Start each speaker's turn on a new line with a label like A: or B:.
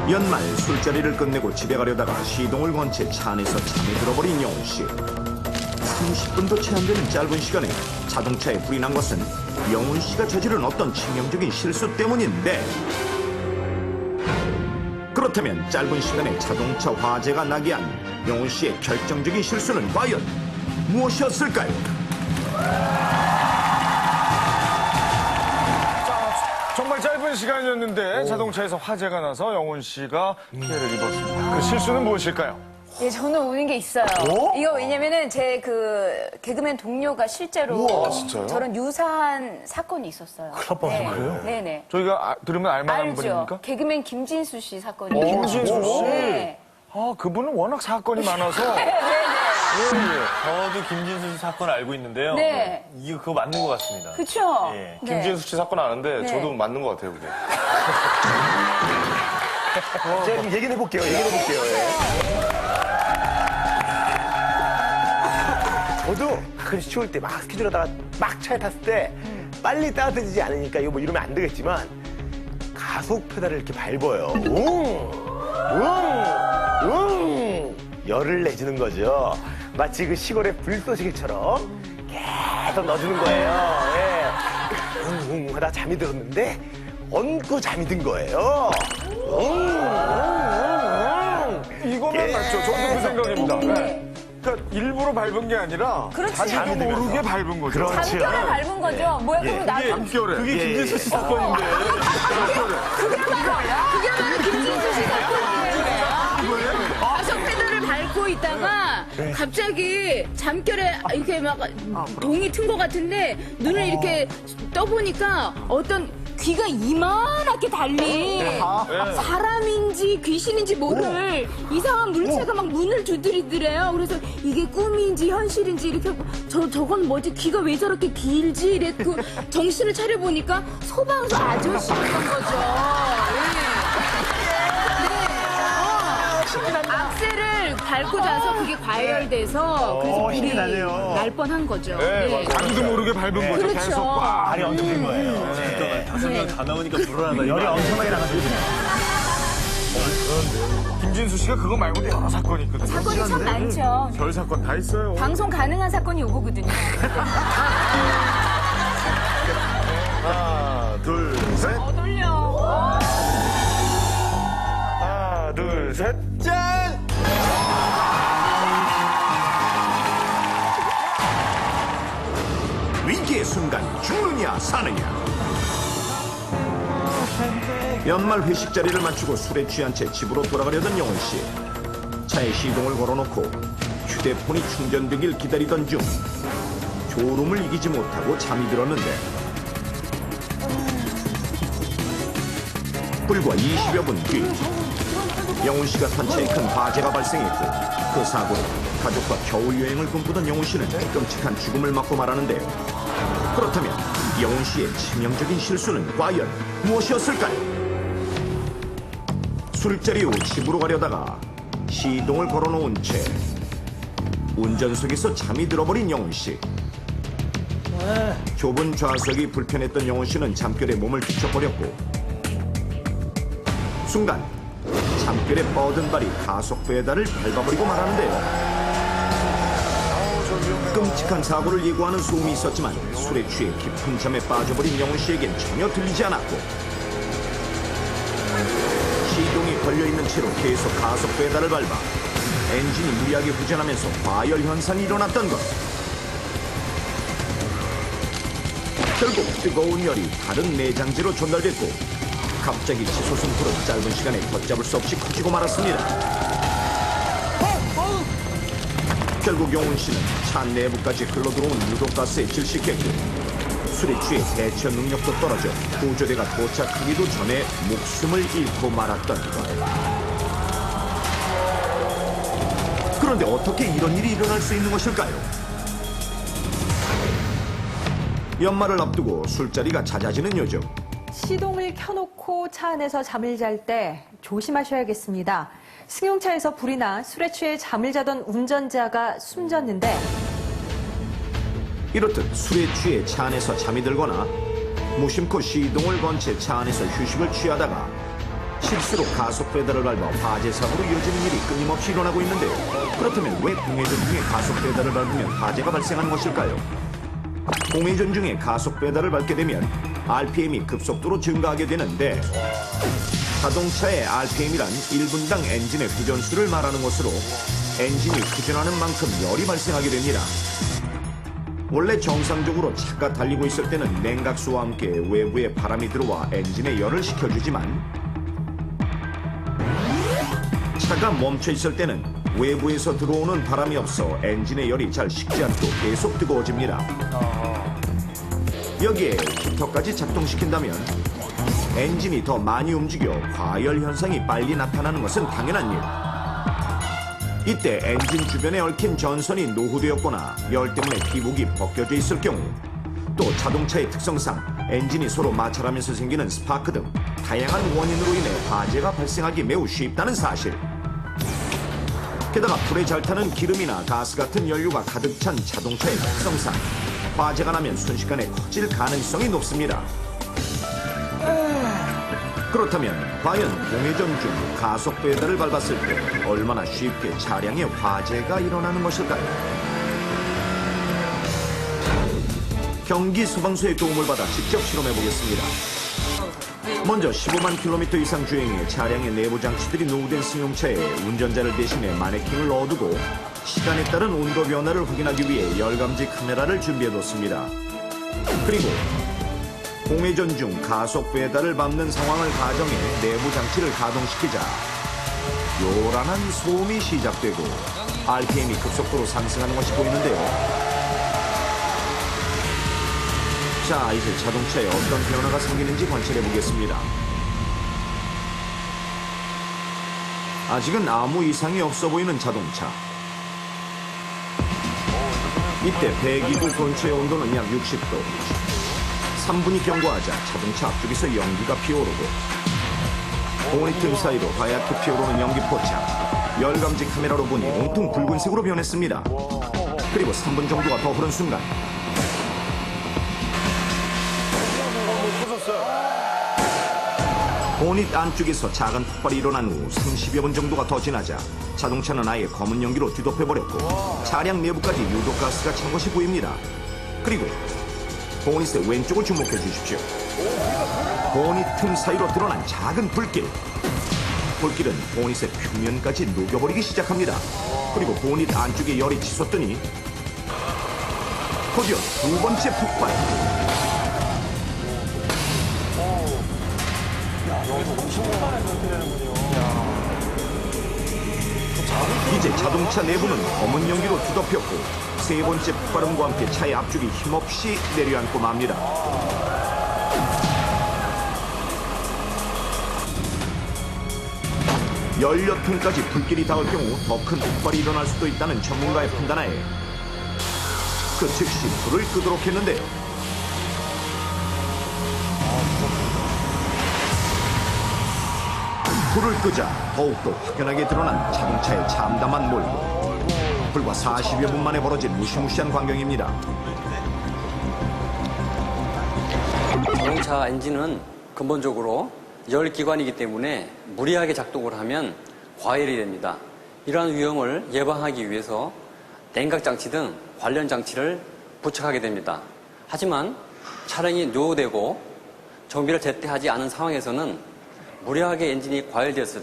A: 연말 술자리를 끝내고 집에 가려다가 시동을 건 채 차 안에서 잠이 들어버린 영훈 씨. 30분도 채 안 되는 짧은 시간에 자동차에 불이 난 것은 영훈 씨가 저지른 어떤 치명적인 실수 때문인데, 그렇다면 짧은 시간에 자동차 화재가 나게 한 영훈 씨의 결정적인 실수는 과연 무엇이었을까요?
B: 정말 짧은 시간이었는데 자동차에서 화재가 나서 영훈 씨가 피해를 입었습니다. 그 실수는 무엇일까요?
C: 예, 저는 우는 게 있어요. 이거 왜냐면은 제 개그맨 동료가 실제로
B: 진짜요?
C: 저런 유사한 사건이 있었어요. 그래요? 네네.
B: 저희가 들으면 알만한
C: 알죠?
B: 분입니까?
C: 개그맨 김진수 씨 사건이에요.
B: 김진수 씨?
C: 네.
B: 아, 그분은 워낙 사건이 많아서.
D: 저도 김진수 씨 사건 알고 있는데요.
C: 네.
D: 이거 그거 맞는 것 같습니다.
C: 그쵸?
D: 예.
C: 네.
E: 김진수 씨 사건 아는데
C: 네.
E: 저도 맞는 것 같아요, 그게.
F: 제가 좀 얘기를 해볼게요. 저도 가끔 추울 때 막 스케줄 하다가 막 차에 탔을 때 빨리 따뜻해지지 않으니까 이거 뭐 이러면 안 되겠지만 가속 페달을 이렇게 밟아요. 열을 내주는 거죠. 마치 그 시골의 불쏘시개처럼 계속 넣어주는 거예요. 예. 하다 잠이 들었는데 얹고 잠이 든 거예요.
B: 이거만 맞죠? 저도 그 생각입니다. 네. 그러니까 일부러 밟은 게 아니라
C: 그렇지.
B: 자기도 모르게 밟은 거죠.
F: 그렇죠.
C: 잠결에 밟은 거죠? 뭐야, 그럼 나도.
B: 잠결에.
D: 그게 김진수 씨 사건인데.
C: 그게 바로 김진수 씨 사건이에요. 가속 페달을 밟고 있다가 갑자기 잠결에 이렇게 막 동이 튼 것 같은데 눈을 이렇게 떠보니까 어떤 귀가 이만하게 달린 사람인지 귀신인지 모를 이상한 물체가 막 문을 두드리더래요. 그래서 이게 꿈인지 현실인지 이렇게 하고 저건 뭐지? 귀가 왜 저렇게 길지? 이랬고 정신을 차려보니까 소방서 아저씨였던 거죠. 악셀을 밟고 자서 그게 과열돼서 그래서 불이 날 뻔한 거죠. 네.
B: 자기도 모르게 밟은 거죠.
C: 그렇죠.
B: 계속 꽉.
F: 발이 엄청 된 거예요.
D: 다섯 명 다 나오니까 불안하다.
F: 열이 엄청나게 나가지고.
B: 김진수 씨가 그거 말고도 여러 사건이 있거든요.
C: 사건이 참 많죠.
B: 별 사건 다 있어요.
C: 방송 가능한 사건이 요거거든요.
E: 하나, 둘, 셋.
C: 돌려.
E: 하나, 둘, 셋. 짠!
A: 위기의 순간 죽느냐 사느냐. 연말 회식 자리를 마치고 술에 취한 채 집으로 돌아가려던 영훈 씨. 차에 시동을 걸어놓고 휴대폰이 충전되길 기다리던 중 졸음을 이기지 못하고 잠이 들었는데, 불과 20여 분 뒤 영훈 씨가 탄 차에 큰 화재가 발생했고, 그 사고로 가족과 겨울 여행을 꿈꾸던 영훈 씨는 끔찍한 죽음을 맞고 말하는데요. 그렇다면 영훈 씨의 치명적인 실수는 과연 무엇이었을까요? 술자리 후 집으로 가려다가 시동을 걸어놓은 채 운전석에서 잠이 들어버린 영훈 씨. 좁은 좌석이 불편했던 영훈 씨는 잠결에 몸을 뒤척거렸고, 순간 잠결에 뻗은 발이 가속 페달을 밟아버리고 말하는데요. 끔찍한 사고를 예고하는 소음이 있었지만 술에 취해 깊은 잠에 빠져버린 영훈 씨에겐 전혀 들리지 않았고, 시동이 걸려있는 채로 계속 가속 페달을 밟아 엔진이 무리하게 후진하면서 과열 현상이 일어났던 것. 결국 뜨거운 열이 다른 내장재로 전달됐고, 갑자기 치솟은 불은 짧은 시간에 걷잡을 수 없이 커지고 말았습니다. 결국 영훈 씨는 차 내부까지 흘러들어온 유독가스에 질식했고, 술에 취해 대처 능력도 떨어져 구조대가 도착하기도 전에 목숨을 잃고 말았던 것. 그런데 어떻게 이런 일이 일어날 수 있는 것일까요? 연말을 앞두고 술자리가 잦아지는 요즘.
G: 시동을 켜놓고 차 안에서 잠을 잘 때 조심하셔야겠습니다. 승용차에서 불이 나 술에 취해 잠을 자던 운전자가 숨졌는데,
A: 이렇듯 술에 취해 차 안에서 잠이 들거나 무심코 시동을 건 채 차 안에서 휴식을 취하다가 실수로 가속 페달을 밟아 화재 사고로 이어지는 일이 끊임없이 일어나고 있는데요. 그렇다면 왜 공회전 중에 가속 페달을 밟으면 화재가 발생하는 것일까요? 공회전 중에 가속 페달을 밟게 되면 RPM이 급속도로 증가하게 되는데 자동차의 RPM이란 1분당 엔진의 회전수를 말하는 것으로 엔진이 회전하는 만큼 열이 발생하게 됩니다. 원래 정상적으로 차가 달리고 있을 때는 냉각수와 함께 외부에 바람이 들어와 엔진에 열을 식혀주지만 차가 멈춰 있을 때는 외부에서 들어오는 바람이 없어 엔진의 열이 잘 식지 않고 계속 뜨거워집니다. 여기에 히터까지 작동시킨다면 엔진이 더 많이 움직여 과열 현상이 빨리 나타나는 것은 당연한 일. 이때 엔진 주변에 얽힌 전선이 노후되었거나 열 때문에 피복이 벗겨져 있을 경우, 또 자동차의 특성상 엔진이 서로 마찰하면서 생기는 스파크 등 다양한 원인으로 인해 화재가 발생하기 매우 쉽다는 사실. 게다가 불에 잘 타는 기름이나 가스 같은 연료가 가득 찬 자동차의 특성상 화재가 나면 순식간에 커질 가능성이 높습니다. 그렇다면 과연 공회전 중 가속 페달을 밟았을 때 얼마나 쉽게 차량에 화재가 일어나는 것일까요? 경기 소방서의 도움을 받아 직접 실험해 보겠습니다. 먼저 15만 킬로미터 이상 주행해 차량의 내부 장치들이 노후된 승용차에 운전자를 대신해 마네킹을 넣어두고 시간에 따른 온도 변화를 확인하기 위해 열감지 카메라를 준비해뒀습니다. 그리고 공회전 중 가속 페달을 밟는 상황을 가정해 내부 장치를 가동시키자 요란한 소음이 시작되고 RPM이 급속도로 상승하는 것이 보이는데요. 자, 이제 자동차에 어떤 변화가 생기는지 관찰해 보겠습니다. 아직은 아무 이상이 없어 보이는 자동차. 이때 배기구 근처의 온도는 약 60도. 3분이 경과하자 자동차 앞쪽에서 연기가 피어오르고 보니 틈 사이로 하얗게 피어오르는 연기 포착. 열감지 카메라로 보니 온통 붉은색으로 변했습니다. 그리고 3분 정도가 더 흐른 순간 보닛 안쪽에서 작은 폭발이 일어난 후 30여 분 정도가 더 지나자 자동차는 아예 검은 연기로 뒤덮여버렸고 차량 내부까지 유독가스가 찬 것이 보입니다. 그리고 보닛의 왼쪽을 주목해 주십시오. 보닛 틈 사이로 드러난 작은 불길. 불길은 보닛의 표면까지 녹여버리기 시작합니다. 그리고 보닛 안쪽에 열이 치솟더니 곧이어 두 번째 폭발. 이제 자동차 내부는 검은 연기로 뒤덮였고 세 번째 폭발음과 함께 차의 앞쪽이 힘없이 내려앉고 맙니다. 연료통까지 불길이 닿을 경우 더 큰 폭발이 일어날 수도 있다는 전문가의 판단하에 그 즉시 불을 끄도록 했는데요. 불을 끄자 더욱더 확연하게 드러난 자동차의 참담한 몰고. 불과 40여 분 만에 벌어진 무시무시한 광경입니다.
H: 자동차 엔진은 근본적으로 열기관이기 때문에 무리하게 작동을 하면 과열이 됩니다. 이러한 위험을 예방하기 위해서 냉각장치 등 관련 장치를 부착하게 됩니다. 하지만 차량이 노후되고 정비를 제때 하지 않은 상황에서는 무리하게 엔진이 과열되었을